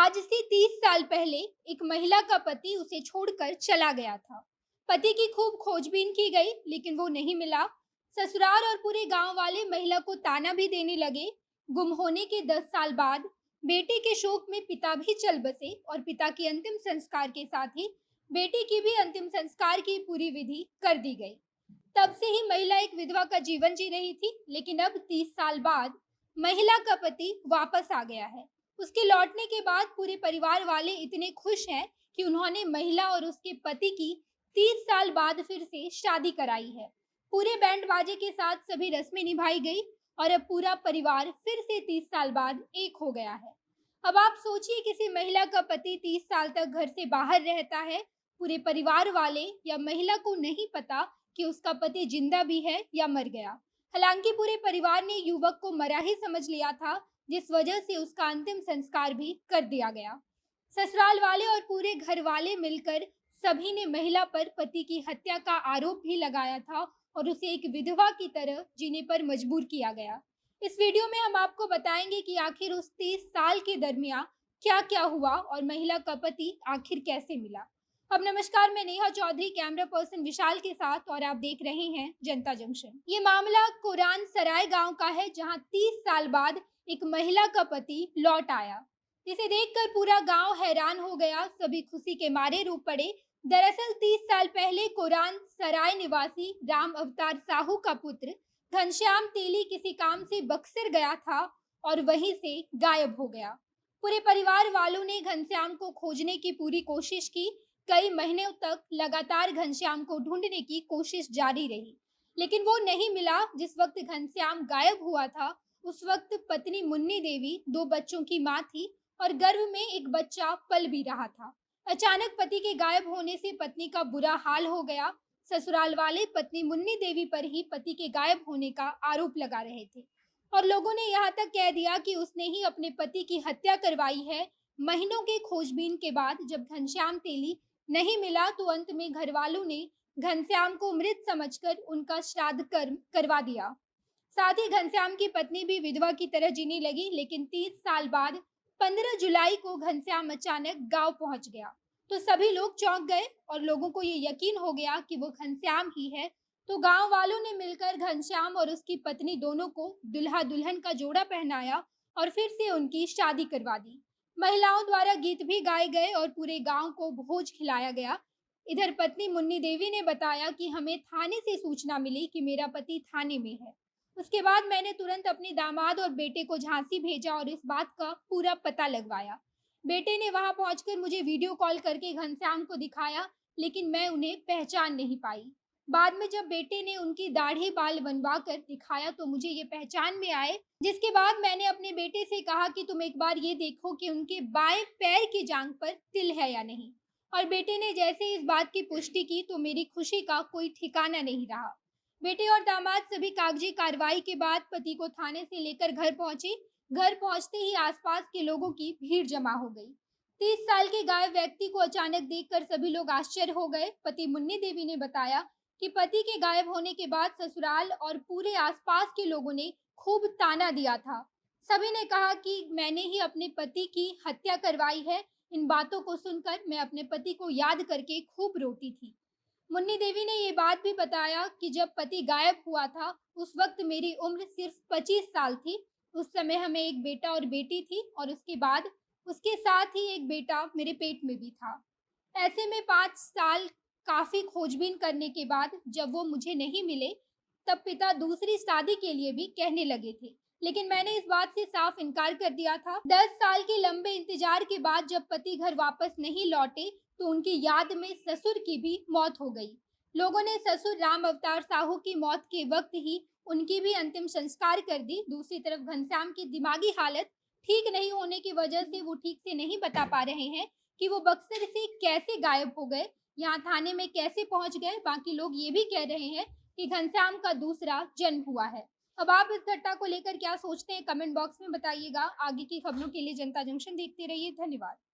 आज से 30 साल पहले एक महिला का पति उसे छोड़कर चला गया था। पति की खूब खोजबीन की गई लेकिन वो नहीं मिला। ससुराल और पूरे गांव वाले महिला को ताना भी देने लगे। गुम होने के 10 साल बाद बेटे के शोक में पिता भी चल बसे और पिता के अंतिम संस्कार के साथ ही बेटे की भी अंतिम संस्कार की पूरी विधि कर दी गई। तब से ही महिला एक विधवा का जीवन जी रही थी, लेकिन अब 30 साल बाद महिला का पति वापस आ गया है। उसके लौटने के बाद पूरे परिवार वाले इतने खुश हैं कि उन्होंने महिला और उसके पति की 30 साल बाद फिर से शादी कराई है। पूरे बैंड बाजे के साथ सभी रस्में निभाई गई और अब पूरा परिवार फिर से 30 साल बाद एक हो गया है। अब आप सोचिए, किसी महिला का पति 30 साल तक घर से बाहर रहता है। पूरे परिवार वाले या महिला को नहीं पता कि उसका पति जिंदा भी है या मर गया। हालांकि पूरे परिवार ने युवक को मरा ही समझ लिया था, जिस वजह से उसका अंतिम संस्कार भी कर दिया गया। ससुराल वाले और पूरे घर वाले मिलकर सभी ने महिला पर पति की हत्या का आरोप भी लगाया था और उसे एक विधवा की तरह जीने पर मजबूर किया गया। इस वीडियो में हम आपको बताएंगे कि आखिर उस 30 साल के दरमियान क्या क्या हुआ और महिला का पति आखिर कैसे मिला। अब नमस्कार, मैं नेहा चौधरी कैमरा पर्सन विशाल के साथ और आप देख रहे हैं जनता जंक्शन। ये मामला कुरान सराय गांव का है, जहां 30 साल बाद एक महिला का पति लौट आया, जिसे देखकर पूरा गांव हैरान हो गया। सभी खुशी के मारे रो पड़े। दरअसल 30 साल पहले कुरान सराय निवासी राम अवतार साहू का पुत्र घनश्याम तेली किसी काम से बक्सर गया था और वहीं से गायब हो गया। पूरे परिवार वालों ने घनश्याम को खोजने की पूरी कोशिश की। कई महीनों तक लगातार घनश्याम को ढूंढने की कोशिश जारी रही, लेकिन वो नहीं मिला। जिस वक्त घनश्याम गायब हुआ था, उस वक्त पत्नी मुन्नी देवी 2 बच्चों की मां थी और गर्भ में एक बच्चा पल भी रहा था। अचानक पति के गायब होने से पत्नी का बुरा हाल हो गया। ससुराल वाले पत्नी मुन्नी देवी पर ही पति के गायब होने का आरोप लगा रहे थे और लोगों ने यहाँ तक कह दिया कि उसने ही अपने पति की हत्या करवाई है। महीनों के खोजबीन के बाद जब घनश्याम तेली नहीं मिला, तो अंत में घर वालों ने घनश्याम को मृत समझकर उनका श्राद्ध कर्म करवा दिया। साथ ही घनश्याम की पत्नी भी विधवा की तरह जीने लगी। लेकिन 30 साल बाद 15 जुलाई को घनश्याम अचानक गांव पहुंच गया, तो सभी लोग चौंक गए और लोगों को ये यकीन हो गया कि वो घनश्याम ही है। तो गांव वालों ने मिलकर घनश्याम और उसकी पत्नी दोनों को दुल्हा दुल्हन का जोड़ा पहनाया और फिर से उनकी शादी करवा दी। महिलाओं द्वारा गीत भी गाए गए और पूरे गांव को भोज खिलाया गया। इधर पत्नी मुन्नी देवी ने बताया कि हमें थाने से सूचना मिली कि मेरा पति थाने में है। उसके बाद मैंने तुरंत अपने दामाद और बेटे को झांसी भेजा और इस बात का पूरा पता लगवाया। बेटे ने वहां पहुंचकर मुझे वीडियो कॉल करके घनश्याम को दिखाया, लेकिन मैं उन्हें पहचान नहीं पाई। बाद में जब बेटे ने उनकी दाढ़ी बाल बनवा कर दिखाया तो मुझे ये पहचान में आए, जिसके बाद मैंने अपने बेटे से कहा कि तुम एक बार ये देखो कि उनके बाएं पैर की जांघ पर तिल है या नहीं। और बेटे ने जैसे इस बात की पुष्टि की तो मेरी खुशी का कोई ठिकाना नहीं रहा। बेटे और दामाद सभी कागजी कार्रवाई के बाद पति को थाने से लेकर घर पहुंचे। घर पहुंचते ही आसपास के लोगों की भीड़ जमा हो गई। 30 साल के गायब व्यक्ति को अचानक देखकर सभी लोग आश्चर्य हो गए। पति मुन्नी देवी ने बताया कि पति के गायब होने के बाद ससुराल और पूरे आसपास के लोगों ने खूब ताना दिया था। सभी ने कहा कि मैंने ही अपने पति की हत्या करवाई है। इन बातों को सुनकर मैं अपने पति को याद करके खूब रोती थी। मुन्नी देवी ने ये बात भी बताया कि जब पति गायब हुआ था, उस वक्त मेरी उम्र सिर्फ 25 साल थी। उस समय हमें एक बेटा और बेटी थी और उसके बाद उसके साथ ही एक बेटा मेरे पेट में भी था। ऐसे में 5 साल काफी खोजबीन करने के बाद जब वो मुझे नहीं मिले, तब पिता दूसरी शादी के लिए भी कहने लगे थे, लेकिन मैंने इस बात से साफ इनकार कर दिया था। 10 साल के लंबे इंतजार के बाद जब पति घर वापस नहीं लौटे, तो उनकी याद में ससुर की भी मौत हो गई। लोगों ने ससुर राम अवतार साहू की मौत के वक्त ही उनकी भी अंतिम संस्कार कर दी। दूसरी तरफ घनश्याम की दिमागी हालत ठीक नहीं होने की वजह से वो ठीक से नहीं बता पा रहे हैं कि वो बक्सर से कैसे गायब हो गए, यहाँ थाने में कैसे पहुंच गए। बाकी लोग ये भी कह रहे हैं कि घनश्याम का दूसरा जन्म हुआ है। अब आप इस घटना को लेकर क्या सोचते हैं, कमेंट बॉक्स में बताइएगा। आगे की खबरों के लिए जनता जंक्शन देखते रहिए। धन्यवाद।